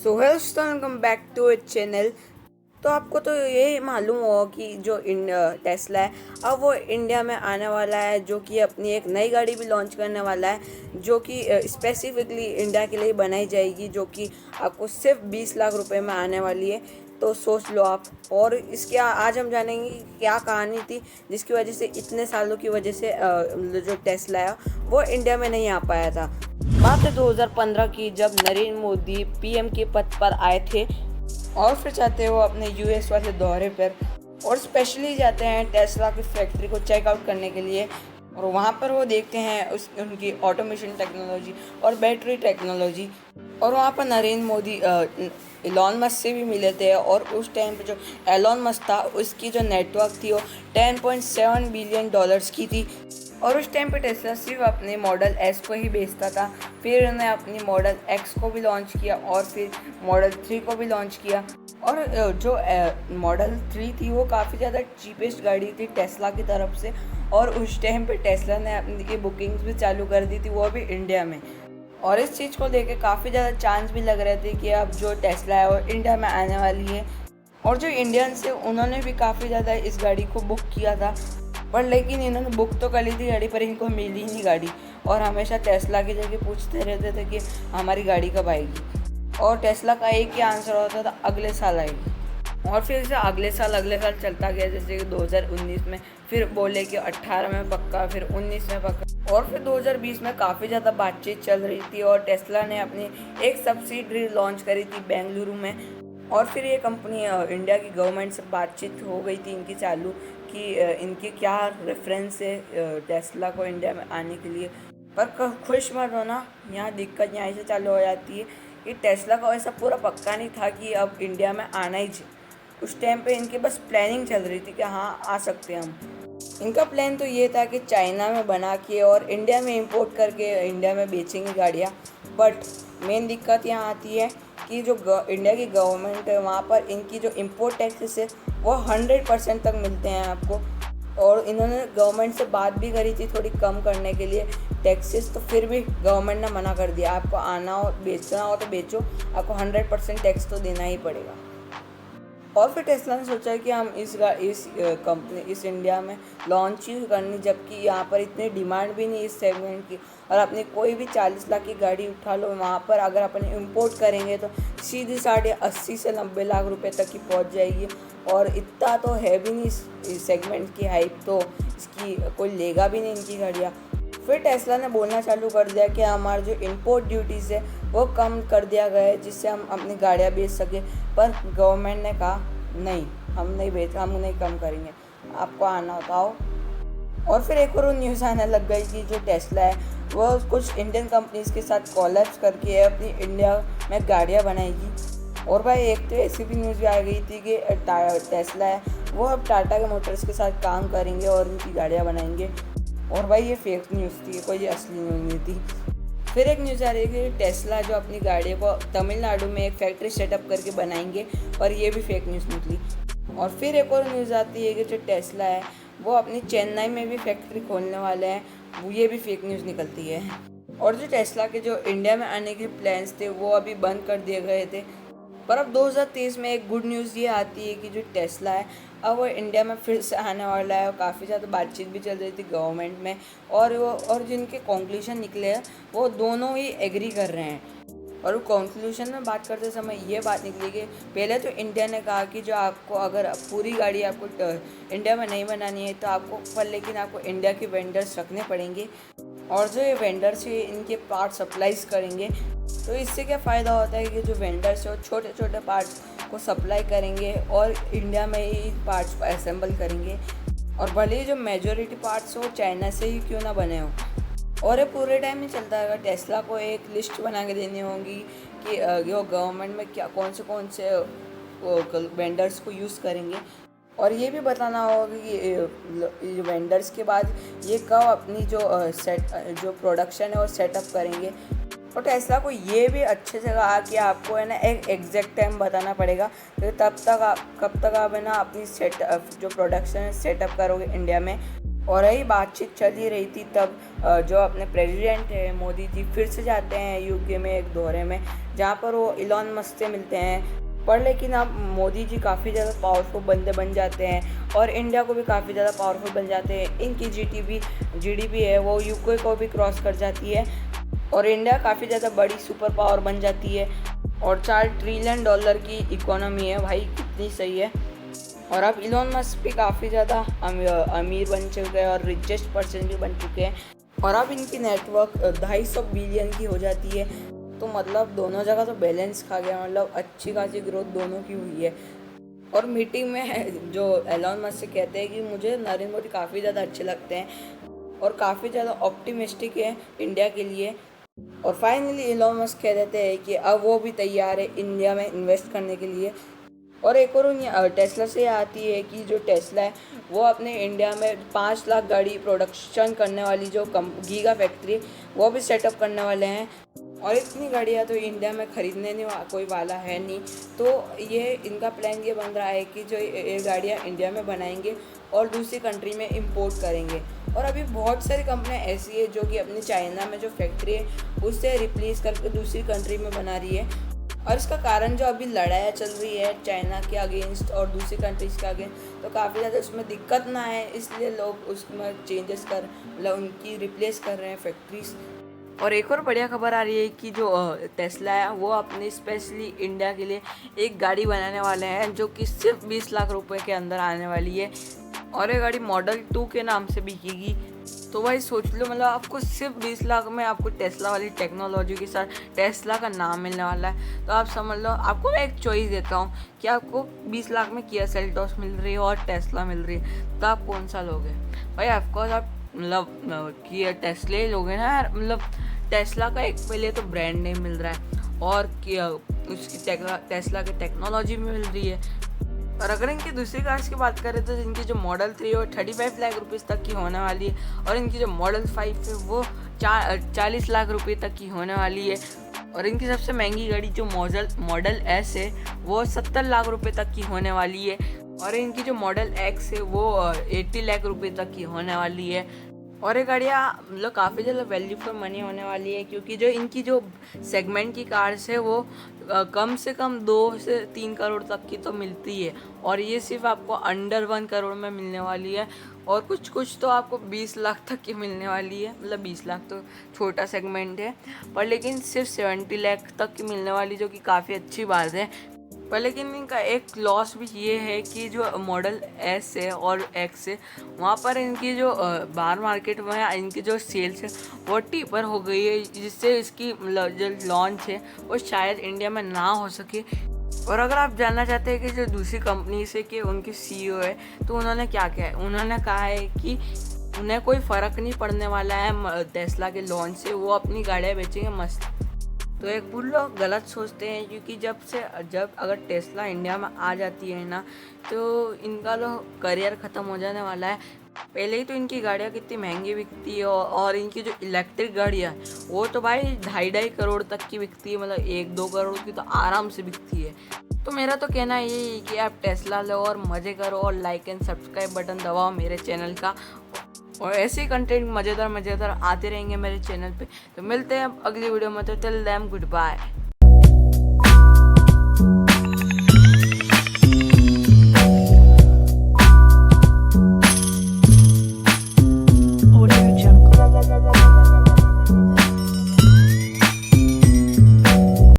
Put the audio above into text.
So hello welcome back to it channel. तो आपको तो ये मालूम होगा कि जो टेस्ला है अब वो इंडिया में आने वाला है, जो कि अपनी एक नई गाड़ी भी लॉन्च करने वाला है, जो कि स्पेसिफिकली इंडिया के लिए बनाई जाएगी, जो कि आपको सिर्फ 20 लाख रुपए में आने वाली है। तो सोच लो आप। और इसके आज हम जानेंगे कि क्या कहानी थी जिसकी वजह से इतने सालों की वजह से जो टेस्ला है वो इंडिया में नहीं आ पाया था। बात है 2015 की, जब नरेंद्र मोदी पीएम के पद पर आए थे और फिर जाते हैं वो अपने यूएस वाले दौरे पर, और स्पेशली जाते हैं टेस्ला की फैक्ट्री को चेकआउट करने के लिए। और वहाँ पर वो देखते हैं उनकी ऑटोमेशन टेक्नोलॉजी और बैटरी टेक्नोलॉजी। और वहाँ पर नरेंद्र मोदी एलॉन मस्क से भी मिले थे, और उस टाइम पे जो एलॉन मस्क था उसकी जो नेटवर्क थी वो 10.7 बिलियन डॉलर्स की थी। और उस टाइम पे टेस्ला सिर्फ अपने मॉडल एस को ही बेचता था। फिर उन्होंने अपनी मॉडल एक्स को भी लॉन्च किया और फिर मॉडल 3 को भी लॉन्च किया। और जो मॉडल 3 थी वो काफ़ी ज़्यादा चीपेस्ट गाड़ी थी टेस्ला की तरफ से। और उस टाइम पे टेस्ला ने अपनी बुकिंग्स भी चालू कर दी थी, वो भी इंडिया में। और इस चीज़ को लेके काफ़ी ज़्यादा चांस भी लग रहे थे कि अब जो टेस्ला है वो इंडिया में आने वाली है। और जो इंडियंस थे उन्होंने भी काफ़ी ज़्यादा इस गाड़ी को बुक किया था, पर लेकिन इन्होंने बुक तो कर ली थी गाड़ी, पर इनको मिली नहीं गाड़ी। और हमेशा टेस्ला की जगह पूछते रहते थे कि हमारी गाड़ी कब आएगी। और टेस्ला का एक ही आंसर होता था, अगले साल आएगी। और फिर से अगले साल चलता गया, जैसे कि 2019 में फिर बोले कि 18 में पक्का, फिर 19 में पक्का, और फिर 2020 में काफ़ी ज़्यादा बातचीत चल रही थी। और टेस्ला ने अपनी एक सब्सिडरी लॉन्च करी थी बेंगलुरु में। और फिर ये कंपनी इंडिया की गवर्नमेंट से बातचीत हो गई थी इनकी चालू कि इनकी क्या रेफरेंस है टेस्ला को इंडिया में आने के लिए। पर खुश मत होना, यहाँ दिक्कत यहाँ से चालू हो जाती है कि टेस्ला का ऐसा पूरा पक्का नहीं था कि अब इंडिया में आना ही चाहिए। उस टाइम पे इनकी बस प्लानिंग चल रही थी कि हाँ आ सकते हैं हम। इनका प्लान तो ये था कि चाइना में बना के और इंडिया में इंपोर्ट करके इंडिया में बेचेंगे गाड़ियाँ। बट मेन दिक्कत यहाँ आती है कि जो इंडिया की गवर्नमेंट है वहाँ पर इनकी जो इम्पोर्ट टैक्सेस है वो 100% तक मिलते हैं आपको। और इन्होंने गवर्नमेंट से बात भी करी थी थोड़ी कम करने के लिए टैक्सेस, तो फिर भी गवर्नमेंट ने मना कर दिया। आपको आना हो बेचना हो तो बेचो, आपको 100% टैक्स तो देना ही पड़ेगा। और फिर टेस्ला ने सोचा कि हम इस कंपनी इस इंडिया में लॉन्च ही करनी, जबकि यहाँ पर इतनी डिमांड भी नहीं इस सेगमेंट की। और अपनी कोई भी 40 लाख की गाड़ी उठा लो, वहाँ पर अगर अपन इंपोर्ट करेंगे तो सीधी 80 से 90 लाख रुपए तक की पहुँच जाएगी। और इतना तो है भी नहीं इस सेगमेंट की हाइप, तो इसकी कोई लेगा भी नहीं इनकी गाड़ियाँ। फिर टेस्ला ने बोलना चालू कर दिया कि हमारा जो इंपोर्ट ड्यूटीज़ है वो कम कर दिया गया है, जिससे हम अपनी गाड़ियाँ बेच सकें। पर गवर्नमेंट ने कहा नहीं, हम नहीं कम करेंगे, आपको आना होता हो। और फिर एक और न्यूज़ आने लग गई कि जो टेस्ला है वो कुछ इंडियन कंपनीज़ के साथ कोलैब्स करके अपनी इंडिया में गाड़ियाँ बनाएगी। और भाई एक तो ऐसी भी न्यूज़ भी आ गई थी कि टेस्ला है वो अब टाटा के मोटर्स के साथ काम करेंगे और उनकी गाड़ियाँ बनाएंगे। और भाई ये फेक न्यूज़ थी, कोई असली न्यूज़ नहीं थी। फिर एक न्यूज़ आ रही है कि टेस्ला जो अपनी गाड़ियों को तमिलनाडु में एक फैक्ट्री सेटअप करके बनाएंगे, पर ये भी फेक न्यूज़ निकली। और फिर एक और न्यूज़ आती है कि जो टेस्ला है वो अपनी चेन्नई में भी फैक्ट्री खोलने वाले हैं, ये भी फेक न्यूज़ निकलती है। और जो टेस्ला के जो इंडिया में आने के प्लान्स थे वो अभी बंद कर दिए गए थे। पर अब 2023 में एक गुड न्यूज़ ये आती है कि जो टेस्ला है अब वो इंडिया में फिर से आने वाला है। और काफ़ी ज़्यादा बातचीत भी चल रही थी गवर्नमेंट में, और जिनके कंक्लूजन निकले हैं वो दोनों ही एग्री कर रहे हैं। और वो कंक्लूजन में बात करते समय ये बात निकली कि पहले तो इंडिया ने कहा कि जो आपको अगर पूरी गाड़ी आपको इंडिया में नहीं बनानी है तो आपको, पर लेकिन आपको इंडिया के वेंडर्स रखने पड़ेंगे, और जो ये वेंडर्स है इनके पार्ट सप्लाईज करेंगे। तो इससे क्या फ़ायदा होता है कि जो वेंडर्स है वो छोटे छोटे पार्ट्स को सप्लाई करेंगे और इंडिया में ही पार्ट्स को असेंबल करेंगे। और भले ही जो मेजॉरिटी पार्ट्स हो चाइना से ही क्यों ना बने हो। और ये पूरे टाइम नहीं चलता है, अगर टेस्ला को एक लिस्ट बना के देनी होगी कि वो गवर्नमेंट में क्या कौन से वेंडर्स को यूज़ करेंगे। और ये भी बताना होगा कि वेंडर्स के बाद ये कब अपनी जो प्रोडक्शन है वो सेटअप करेंगे। और टेस्ला को ये भी अच्छे से कहा कि आपको है ना एक एग्जैक्ट टाइम बताना पड़ेगा, तो कब तक आप है ना अपनी जो प्रोडक्शन है सेटअप करोगे इंडिया में। और यही बातचीत चल ही रही थी तब जो अपने प्रेसिडेंट है मोदी जी फिर से जाते हैं यूके में एक दौरे में, जहाँ पर वो इलॉन मस्क से मिलते हैं। पर लेकिन अब मोदी जी काफ़ी ज़्यादा पावरफुल बंदे बन जाते हैं और इंडिया को भी काफ़ी ज़्यादा पावरफुल बन जाते हैं। इनकी जीडीपी है वो यूके को भी क्रॉस कर जाती है और इंडिया काफ़ी ज़्यादा बड़ी सुपर पावर बन जाती है और $4 ट्रिलियन की इकोनॉमी है भाई, कितनी सही है। और अब इलॉन मस्क भी काफ़ी ज़्यादा अमीर बन चुके हैं और रिचेस्ट पर्सन भी बन चुके हैं और अब इनकी नेटवर्क 250 बिलियन की हो जाती है। तो मतलब दोनों जगह तो बैलेंस खा गया, मतलब अच्छी खासी ग्रोथ दोनों की हुई है। और मीटिंग में जो एलॉन मस्क से कहते हैं कि मुझे नरेंद्र मोदी काफ़ी ज़्यादा अच्छे लगते हैं और काफ़ी ज़्यादा ऑप्टिमिस्टिक है इंडिया के लिए। और फाइनली एलॉन मस्क कह देते हैं कि अब वो भी तैयार है इंडिया में इन्वेस्ट करने के लिए। और एक और टेस्ला से आती है कि जो टेस्ला है वो अपने इंडिया में 5 लाख गाड़ी प्रोडक्शन करने वाली जो गीगा फैक्ट्री वो भी सेटअप करने वाले हैं। और इतनी गाड़ियाँ तो इंडिया में ख़रीदने नहीं कोई वाला है नहीं, तो ये इनका प्लान ये बन रहा है कि जो ये गाड़ियाँ इंडिया में बनाएंगे और दूसरी कंट्री में इंपोर्ट करेंगे। और अभी बहुत सारी कंपनियाँ ऐसी है जो कि अपनी चाइना में जो फैक्ट्री है उससे रिप्लेस करके दूसरी कंट्री में बना रही है। और इसका कारण जो अभी लड़ाइयाँ चल रही है चाइना के अगेंस्ट और दूसरी कंट्रीज़ के अगेंस्ट, तो काफ़ी ज़्यादा उसमें दिक्कत ना है इसलिए लोग उसमें चेंजेस कर मतलब उनकी रिप्लेस कर रहे हैं फैक्ट्रीज। और एक और बढ़िया खबर आ रही है कि जो टेस्ला है वो अपने स्पेशली इंडिया के लिए एक गाड़ी बनाने वाले हैं जो कि सिर्फ 20 लाख रुपए के अंदर आने वाली है और ये गाड़ी मॉडल 2 के नाम से बिकेगी। तो भाई सोच लो, मतलब आपको सिर्फ 20 लाख में आपको टेस्ला वाली टेक्नोलॉजी के साथ टेस्ला का नाम मिलने वाला है। तो आप समझ लो, आपको मैं एक चॉइस देता हूँ कि आपको 20 लाख में किया सेल्टॉस मिल रही है और टेस्ला मिल रही है, तो आप कौन सा लोगे? भाई ऑफकोर्स आप मतलब किया टेस्ला ही लोगे ना यार। मतलब टेस्ला का एक पहले तो ब्रांड नेम मिल रहा है और उसकी टेस्ला की टेक्नोलॉजी भी मिल रही है। और अगर इनकी दूसरी कार्स की बात करें तो इनकी जो मॉडल 3 वो 35 लाख रुपीज़ तक की होने वाली है और इनकी जो मॉडल 5 है वो 40 लाख रुपये तक की होने वाली है। और इनकी सबसे महंगी गाड़ी जो मॉडल एस है वो 70 लाख रुपये तक की होने वाली है और इनकी जो मॉडल एक्स है वो 80 लाख रुपये तक की होने वाली है। और ये गाड़ियाँ मतलब काफ़ी ज़्यादा वैल्यू फॉर मनी होने वाली है क्योंकि जो इनकी जो सेगमेंट की कार्स है वो कम से कम 2 से 3 करोड़ तक की तो मिलती है और ये सिर्फ आपको अंडर 1 करोड़ में मिलने वाली है। और कुछ तो आपको 20 लाख तक की मिलने वाली है। मतलब 20 लाख तो छोटा सेगमेंट है पर लेकिन सिर्फ 70 लाख तक की मिलने वाली, जो कि काफ़ी अच्छी बात है। पर लेकिन इनका एक लॉस भी ये है कि जो मॉडल एस है और एक्स है वहाँ पर इनकी जो बाहर मार्केट में इनकी जो सेल्स है वो टीपर हो गई है, जिससे इसकी जो लॉन्च है वो शायद इंडिया में ना हो सके। और अगर आप जानना चाहते हैं कि जो दूसरी कंपनी से कि उनकी सीईओ है तो उन्होंने क्या किया है, उन्होंने कहा है कि उन्हें कोई फ़र्क नहीं पड़ने वाला है टेस्ला के लॉन्च से, वो अपनी गाड़ियाँ बेचेंगे मस्त। तो एक बुरे लोग गलत सोचते हैं क्योंकि जब अगर टेस्ला इंडिया में आ जाती है ना तो इनका तो करियर ख़त्म हो जाने वाला है। पहले ही तो इनकी गाड़ियाँ कितनी महंगी बिकती है और इनकी जो इलेक्ट्रिक गाड़ियाँ वो तो भाई 2.5 करोड़ तक की बिकती है, मतलब 1-2 करोड़ की तो आराम से बिकती है। तो मेरा तो कहना यही है कि आप टेस्ला लो और मज़े करो और लाइक एंड सब्सक्राइब बटन दबाओ मेरे चैनल का, और ऐसे ही कंटेंट मज़ेदार आते रहेंगे मेरे चैनल पे। तो मिलते हैं अब अगली वीडियो में, तो टिल देन गुड बाय।